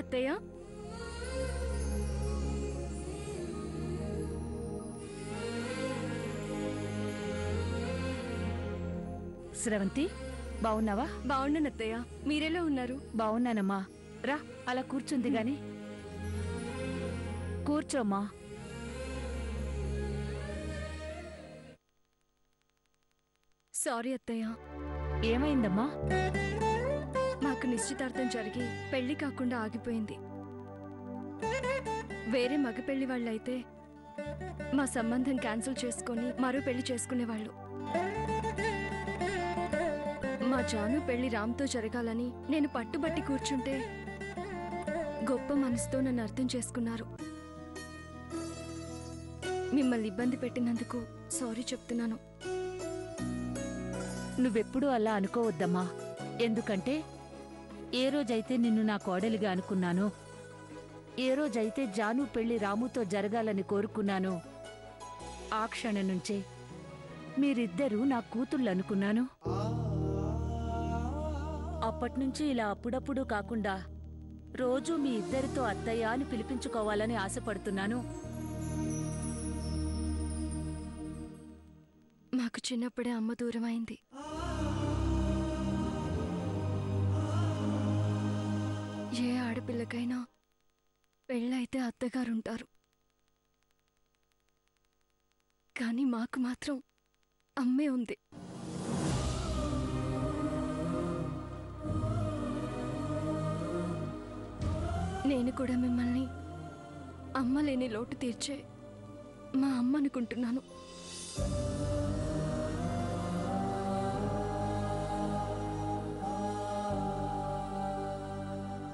అత్తయ్య, స్రవంతి, బావున్నావా? బాగున్నాను అత్తయ్య. మీరెలా ఉన్నారు? బావున్నానమ్మా. రా, అలా కూర్చుంది గాని. కూర్చోమ్మా. సారీ అత్తయ్య. ఏమైందమ్మా? మాకు నిశ్చితార్థం జరిగి పెళ్లి కాకుండా ఆగిపోయింది. వేరే మగ పెళ్లి వాళ్ళైతే మా సంబంధం క్యాన్సిల్ చేసుకుని మరో పెళ్లి చేసుకునేవాళ్ళు. మా జాను పెళ్లి రామ్తో జరగాలని నేను పట్టుబట్టి కూర్చుంటే గొప్ప మనసుతో నన్ను అర్థం చేసుకున్నారు. మిమ్మల్ని ఇబ్బంది పెట్టినందుకు సారీ చెప్తున్నాను. నువ్వెప్పుడూ అలా అనుకోవద్దమ్మా. ఎందుకంటే ఏ రోజైతే నిన్ను నా కోడలిగా అనుకున్నానో, ఏ రోజైతే జాను పెళ్లి రాముతో జరగాలని కోరుకున్నానో, ఆ క్షణం నుంచే మీరిద్దరూ నా కూతుళ్ళనుకున్నాను. అప్పట్నుంచి ఇలా అప్పుడప్పుడు కాకుండా రోజూ మీ ఇద్దరితో అత్తయ్య అని పిలిపించుకోవాలని ఆశపడుతున్నాను. మాకు చిన్నప్పుడే అమ్మ దూరమైంది. ఏ ఆడపిల్లకైనా పెళ్ళైతే అత్తగారుంటారు, కానీ మాకు మాత్రం అమ్మే ఉంది. నేను కూడా మిమ్మల్ని అమ్మ లేని లోటు తీర్చే మా అమ్మ అనుకుంటున్నాను.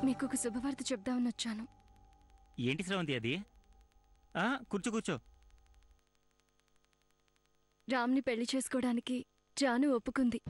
మీకు ఒక శుభవార్త చెప్దామని వచ్చాను. ఏంటి శ్రవంతి అది? కూర్చో కూర్చో. రామ్ని పెళ్లి చేసుకోవడానికి జాను ఒప్పుకుంది.